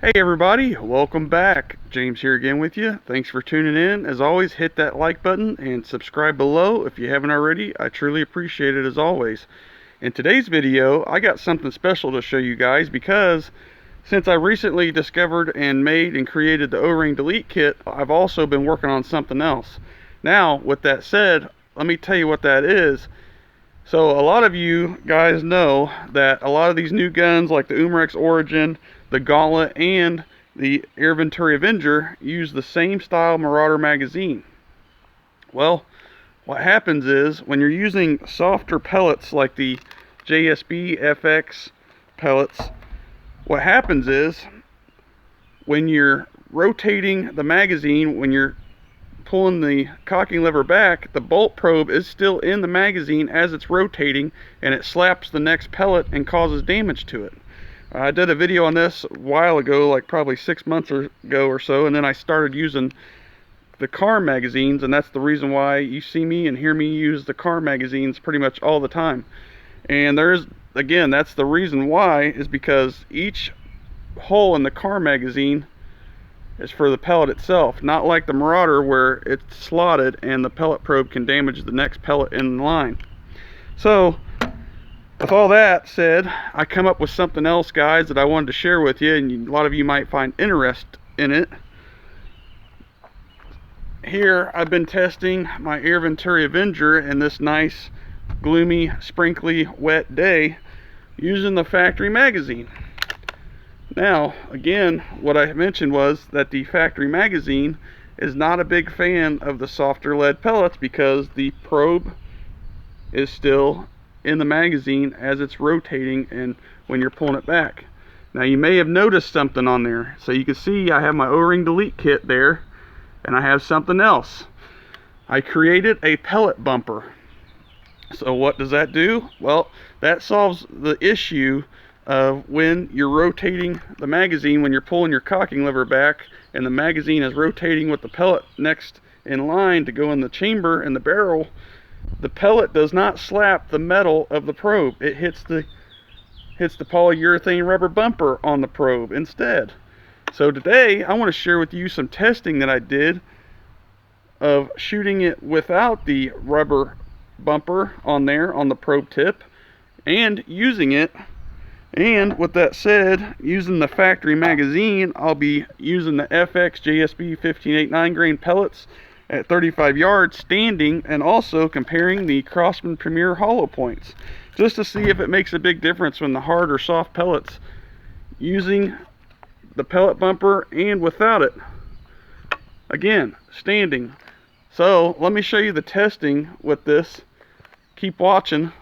Hey everybody, welcome back. James here again with you. Thanks for tuning in. As always, hit that like button and subscribe below if you haven't already. I truly appreciate it as always. In today's video, I got something special to show you guys because since I recently discovered and made and created the O-ring delete kit, I've also been working on something else. Now, with that said, let me tell you what that is. So a lot of you guys know that a lot of these new guns like the umarex Origin, the Gauntlet, and the Avenger use the same style Marauder magazine. Well, what happens is when you're using softer pellets like the JSB FX pellets, what happens is when you're rotating the magazine, when you're pulling the cocking lever back, the bolt probe is still in the magazine as it's rotating, and it slaps the next pellet and causes damage to it. I did a video on this a while ago, like probably 6 months ago or so, and then I started using the car magazines, and that's the reason why you see me and hear me use the car magazines pretty much all the time. And there's, again, that's the reason why, is because each hole in the car magazine is for the pellet itself, not like the Marauder where it's slotted and the pellet probe can damage the next pellet in line. So with all that said, I come up with something else, guys, that I wanted to share with you, and a lot of you might find interest in it. Here I've been testing my Avenger in this nice gloomy sprinkly wet day using the factory magazine. Now, again, what I mentioned was that the factory magazine is not a big fan of the softer lead pellets because the probe is still in the magazine as it's rotating and when you're pulling it back. Now, you may have noticed something on there. So you can see I have my O-ring delete kit there, and I have something else. I created a pellet bumper. So what does that do? Well, that solves the issue of when you're rotating the magazine, when you're pulling your cocking lever back and the magazine is rotating with the pellet next in line to go in the chamber and the barrel, the pellet does not slap the metal of the probe. It hits the polyurethane rubber bumper on the probe instead. So today I want to share with you some testing that I did of shooting it without the rubber bumper on there on the probe tip and using it. And with that said, using the factory magazine, I'll be using the FX JSB 15.89 grain pellets at 35 yards standing, and also comparing the Crosman Premier hollow points just to see if it makes a big difference when the hard or soft pellets using the pellet bumper and without it. Again, standing. So let me show you the testing with this. Keep watching.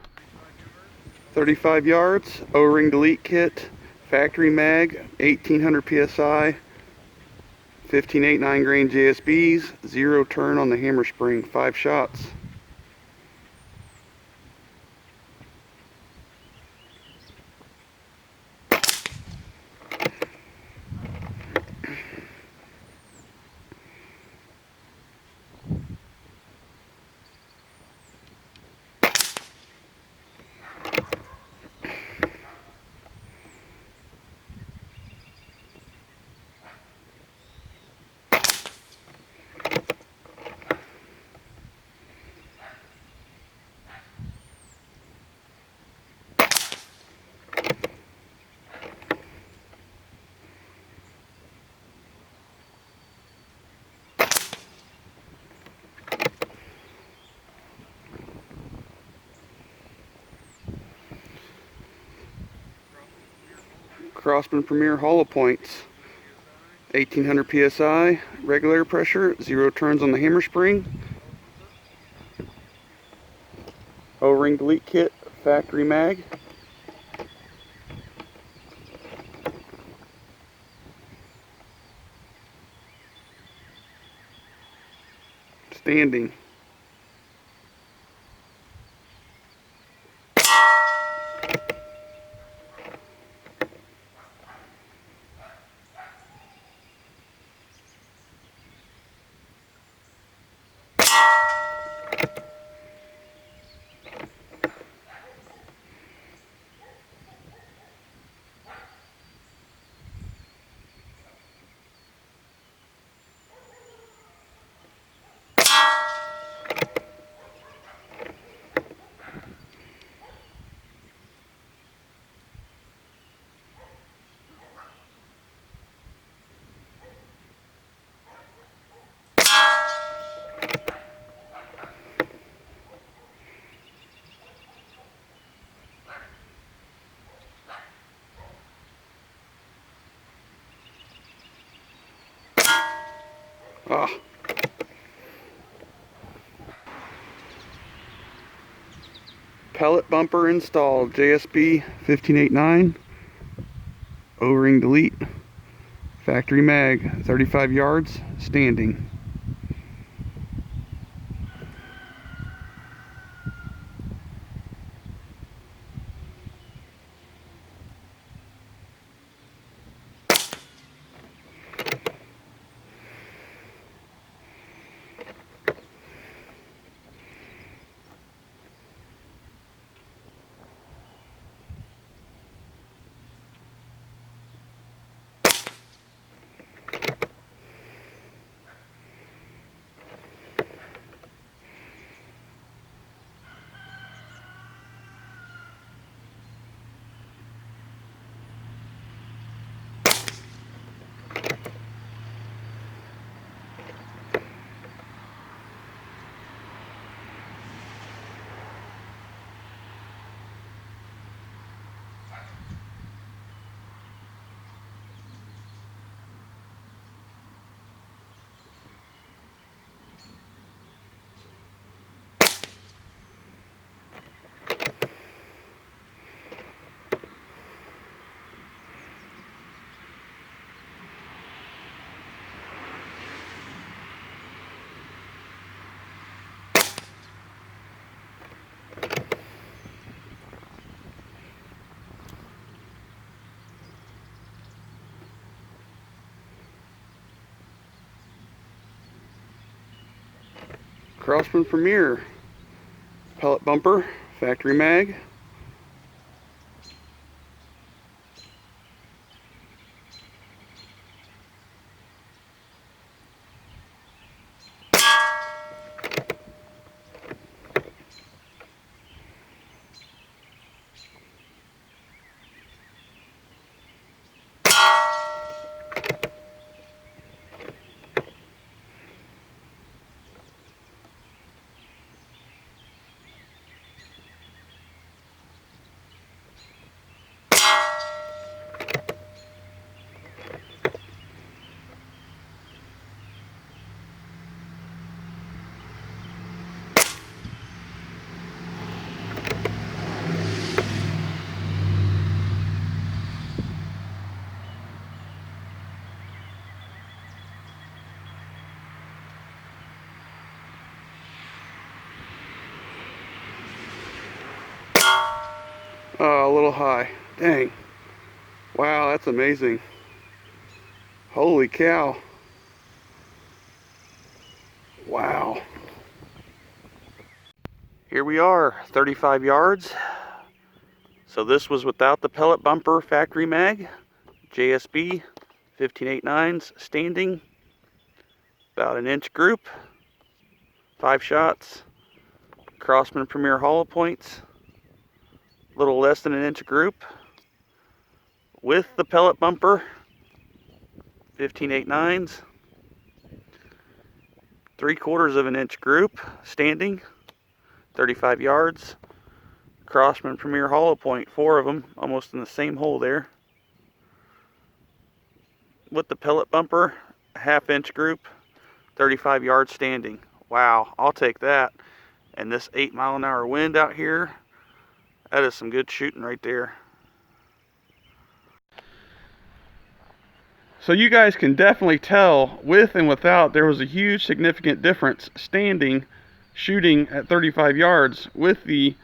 35 yards, O-ring delete kit, factory mag, 1800 psi, 15.89 grain JSBs, 0 turn on the hammer spring, 5 shots. Crosman Premier hollow points, 1800 psi, regular pressure, 0 turns on the hammer spring. O-ring delete kit, factory mag. Standing. Ah. Pellet bumper installed, JSB 1589, O-ring delete, factory mag, 35 yards, standing. Crosman Premier, pellet bumper, factory mag. Oh, a little high. Dang. Wow, that's amazing. Holy cow. Wow. Here we are, 35 yards. So this was without the pellet bumper factory mag. JSB 1589s standing. About an inch group. 5 shots. Crosman Premier hollow points. A little less than an inch group. With the pellet bumper 1589s. 3/4 of an inch group standing. 35 yards. Crosman Premier hollow point, 4 of them, almost in the same hole there. With the pellet bumper, a 1/2 inch group, 35 yards standing. Wow, I'll take that. And this 8-mile-an-hour wind out here, that is some good shooting right there. So you guys can definitely tell, with and without, there was a huge significant difference standing, shooting at 35 yards with the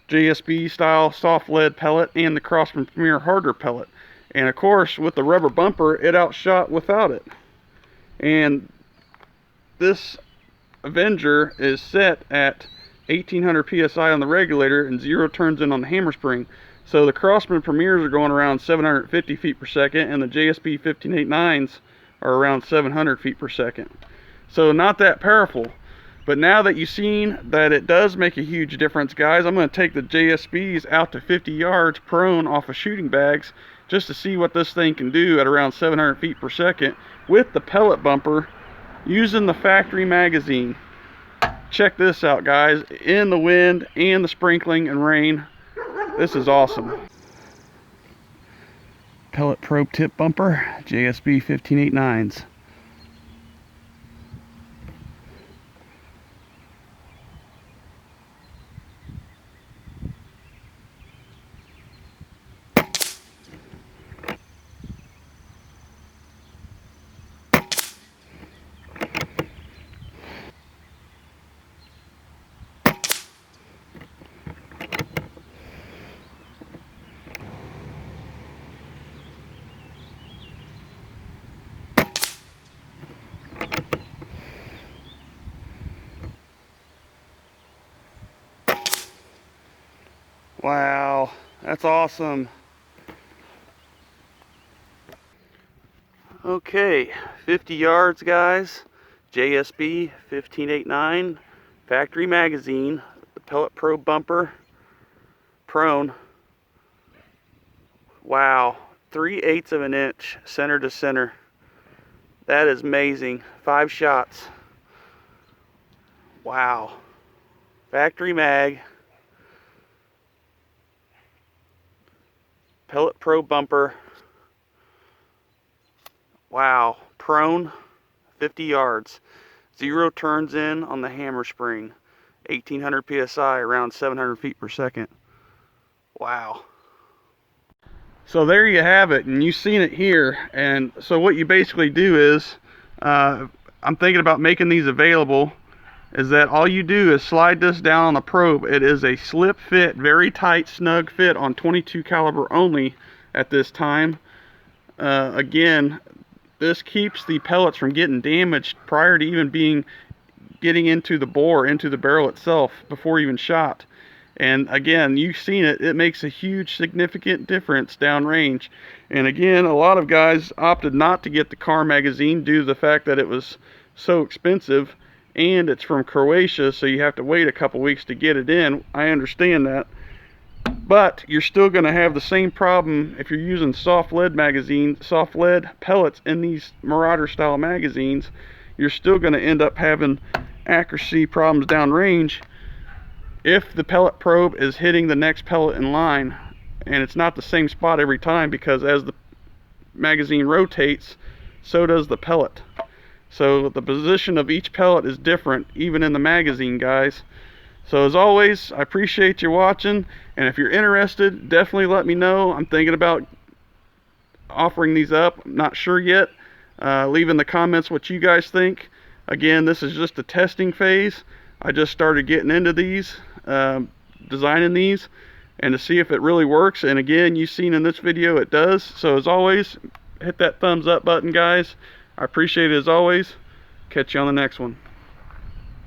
JSB style soft lead pellet and the Crosman Premier harder pellet. And of course, with the rubber bumper, it outshot without it. And this Avenger is set at 1800 psi on the regulator and 0 turns in on the hammer spring. So the Crosman Premiers are going around 750 feet per second, and the JSB 1589s are around 700 feet per second. So not that powerful. But now that you've seen that it does make a huge difference, guys, I'm going to take the JSBs out to 50 yards prone off of shooting bags just to see what this thing can do at around 700 feet per second with the pellet bumper using the factory magazine. Check this out, guys. In the wind and the sprinkling and rain, this is awesome. Pellet probe tip bumper, JSB 1589s. Wow, that's awesome. Okay, 50 yards, guys. JSB 1589 factory magazine, the pellet probe bumper, prone. Wow, 3/8 of an inch center to center. That is amazing. 5 shots. Wow. Factory mag. Pellet probe bumper. Wow. Prone, 50 yards. 0 turns in on the hammer spring. 1800 psi, around 700 feet per second. Wow. So there you have it, and you've seen it here. And so what you basically do is, I'm thinking about making these available, is that all you do is slide this down on the probe. It is a slip fit, very tight, snug fit on 22 caliber only at this time. Again, this keeps the pellets from getting damaged prior to even getting into the bore, into the barrel itself, before even shot. And again, you've seen it, it makes a huge significant difference downrange. And again, a lot of guys opted not to get the car magazine due to the fact that it was so expensive, and it's from Croatia, so you have to wait a couple weeks to get it in. I understand that, but you're still going to have the same problem if you're using soft lead pellets in these Marauder style magazines. You're still going to end up having accuracy problems downrange if the pellet probe is hitting the next pellet in line, and it's not the same spot every time, because as the magazine rotates, so does the pellet. So the position of each pellet is different, even in the magazine, guys. So as always, I appreciate you watching, and if you're interested, definitely let me know. I'm thinking about offering these up. I'm not sure yet. Leave in the comments what you guys think. Again, this is just a testing phase. I just started getting into these, designing these, and to see if it really works. And again, you've seen in this video it does. So as always, hit that thumbs up button, guys. I appreciate it as always. Catch you on the next one.